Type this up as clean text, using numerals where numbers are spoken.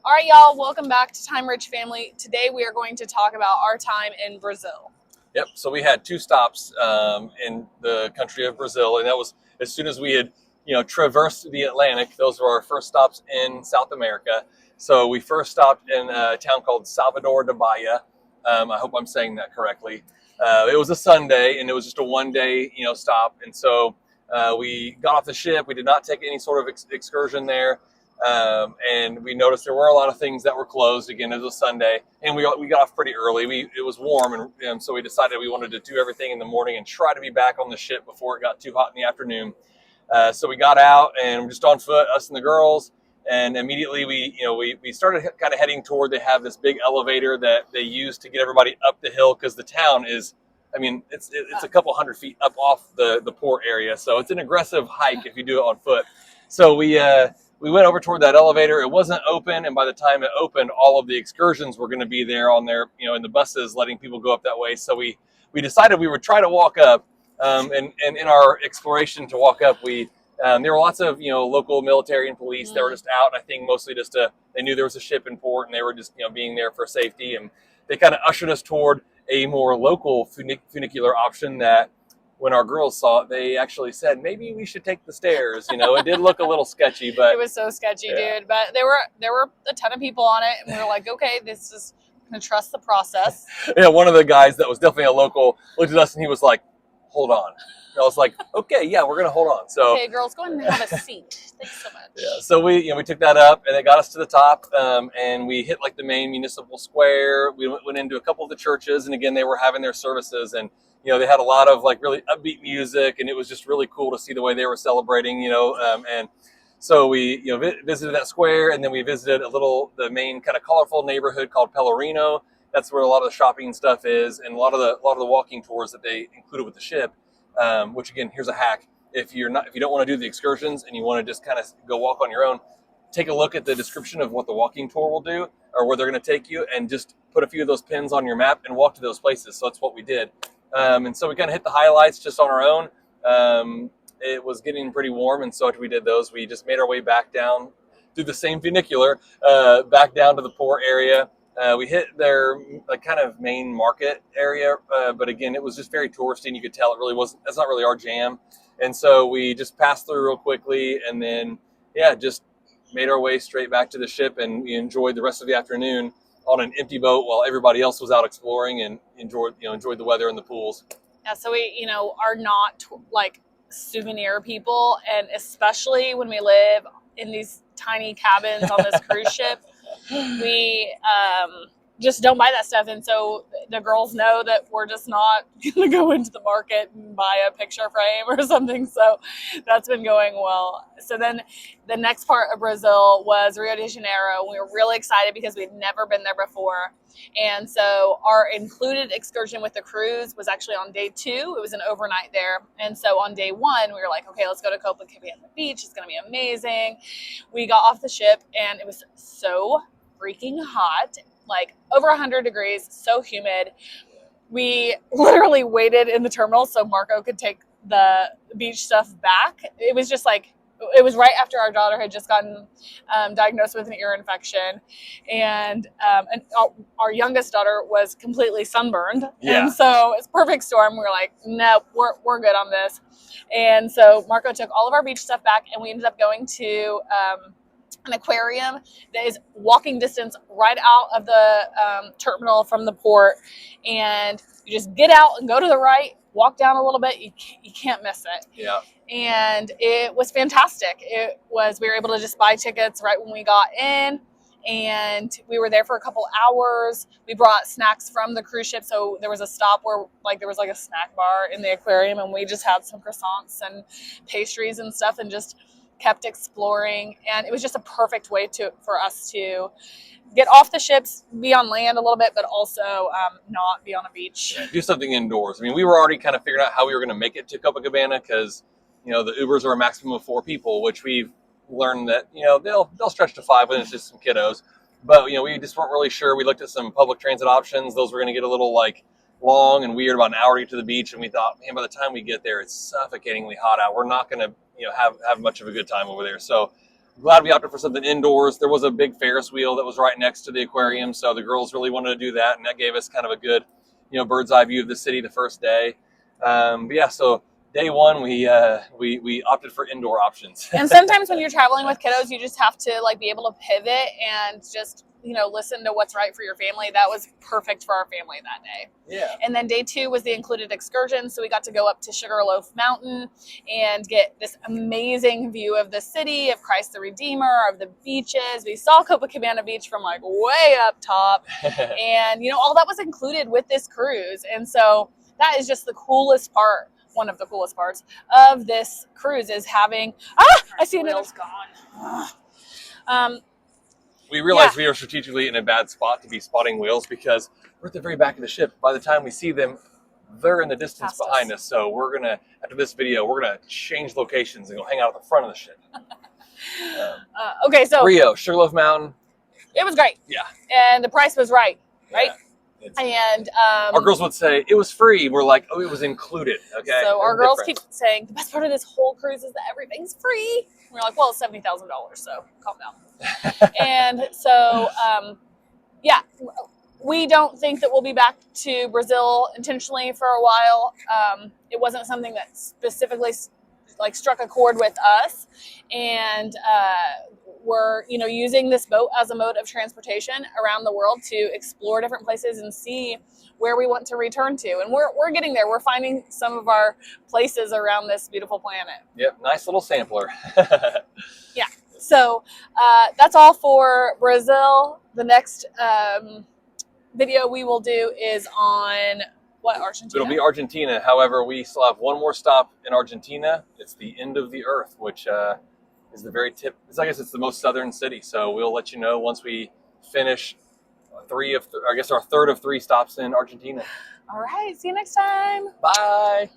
All right, y'all, welcome back to Time Rich Family. Today we are going to talk about our time in Brazil. Yep. So we had two stops in the country of Brazil, and that was as soon as we had, traversed the Atlantic. Those were our first stops in South America. So we first stopped in a town called Salvador de Bahia. I hope I'm saying that correctly. It was a Sunday, and it was just a one-day, stop. And so we got off the ship. We did not take any sort of excursion there. And we noticed there were a lot of things that were closed. Again, it was a Sunday, and we got off pretty early. It was warm, and so we decided we wanted to do everything in the morning and try to be back on the ship before it got too hot in the afternoon. So we got out and we're just on foot, us and the girls, and immediately we started kind of heading toward. They have this big elevator that they use to get everybody up the hill because the town is. I mean, it's a couple hundred feet up off the port area, so it's an aggressive hike if you do it on foot. So we went over toward that elevator. It wasn't open, and by the time it opened, all of the excursions were going to be there on their, in the buses, letting people go up that way. So we decided we would try to walk up, and in our exploration to walk up, there were lots of local military and police that were just out. I think mostly just they knew there was a ship in port, and they were just being there for safety, and they kind of ushered us toward a more local funicular option that. When our girls saw it, they actually said, maybe we should take the stairs. It did look a little sketchy, but it was so sketchy, dude. But there were a ton of people on it, and we were like, okay, this is gonna trust the process. Yeah, one of the guys that was definitely a local looked at us and he was like, hold on. And I was like, okay, yeah, we're gonna hold on. So okay, girls, go ahead and have a seat. Thanks so much. Yeah, so we took that up, and it got us to the top, and we hit like the main municipal square. We went into a couple of the churches, and again, they were having their services, and they had a lot of like really upbeat music, and it was just really cool to see the way they were celebrating, and so we visited that square, and then we visited the main kind of colorful neighborhood called Pelourinho. That's where a lot of the shopping stuff is, and a lot of the walking tours that they included with the ship. Which again, here's a hack: if you don't want to do the excursions and you want to just kind of go walk on your own, take a look at the description of what the walking tour will do or where they're going to take you, and just put a few of those pins on your map and walk to those places. So that's what we did. And so we kind of hit the highlights just on our own. It was getting pretty warm, and so after we did those, we just made our way back down through the same funicular, back down to the port area. We hit their kind of main market area, but again, it was just very touristy, and you could tell it really wasn't. That's not really our jam. And so we just passed through real quickly, and then just made our way straight back to the ship, and we enjoyed the rest of the afternoon on an empty boat while everybody else was out exploring and enjoyed the weather and the pools. Yeah, so we are not like souvenir people, and especially when we live in these tiny cabins on this cruise ship, we just don't buy that stuff. And so the girls know that we're just not gonna go into the market and buy a picture frame or something. So that's been going well. So then the next part of Brazil was Rio de Janeiro. We were really excited because we'd never been there before. And so our included excursion with the cruise was actually on day 2. It was an overnight there. And so on day 1, we were like, okay, let's go to Copacabana Beach. It's going to be amazing. We got off the ship, and it was so freaking hot, like over 100 degrees, so humid. We literally waited in the terminal so Marco could take the beach stuff back. It was just like, it was right after our daughter had just gotten diagnosed with an ear infection, and our youngest daughter was completely sunburned. Yeah. And so it's perfect storm. We were like, no, we're good on this. And so Marco took all of our beach stuff back, and we ended up going to an aquarium that is walking distance right out of the terminal from the port. And you just get out and go to the right, walk down a little bit. You can't miss it. Yeah. And it was fantastic. We were able to just buy tickets right when we got in, and we were there for a couple hours. We brought snacks from the cruise ship. So there was a stop where there was like a snack bar in the aquarium, and we just had some croissants and pastries and stuff and just kept exploring. And it was just a perfect way for us to get off the ships, be on land a little bit, but also not be on a beach. Yeah, do something indoors. I mean, we were already kind of figuring out how we were going to make it to Copacabana because, the Ubers are a maximum of 4 people, which we've learned that, they'll stretch to 5 when it's just some kiddos. But, we just weren't really sure. We looked at some public transit options. Those were going to get a little long and weird, about an hour to get to the beach. And we thought, man, by the time we get there, it's suffocatingly hot out. We're not going to, have much of a good time over there. So glad we opted for something indoors. There was a big Ferris wheel that was right next to the aquarium, so the girls really wanted to do that, and that gave us kind of a good, bird's eye view of the city the first day. But yeah, so day one we opted for indoor options. And sometimes when you're traveling with kiddos, you just have to like be able to pivot and just listen to what's right for your family. That was perfect for our family that day. Yeah. And then day two was the included excursion. So we got to go up to Sugarloaf Mountain and get this amazing view of the city, of Christ the Redeemer, of the beaches. We saw Copacabana Beach from like way up top. And, all that was included with this cruise. And so that is just the coolest part. One of the coolest parts of this cruise is having, I see another gone. We realized we were strategically in a bad spot to be spotting whales because we're at the very back of the ship. By the time we see them, they're in the distance behind us. So we're going to, after this video, we're going to change locations and go hang out at the front of the ship. Okay, so Rio, Sugarloaf Mountain. It was great. Yeah. And the price was right? Yeah. And our girls would say it was free. We're like, oh, it was included. Okay. So our girls keep saying the best part of this whole cruise is that everything's free. We're like, well, it's $70,000, so calm down. And so, we don't think that we'll be back to Brazil intentionally for a while. It wasn't something that specifically struck a chord with us, and we're using this boat as a mode of transportation around the world to explore different places and see where we want to return to. And we're getting there. We're finding some of our places around this beautiful planet. Yep, nice little sampler. Yeah. So that's all for Brazil. The next video we will do is on Argentina? It'll be Argentina. However, we still have one more stop in Argentina. It's the end of the earth, which is the very tip. I guess it's the most southern city. So we'll let you know once we finish our third of three stops in Argentina. All right. See you next time. Bye.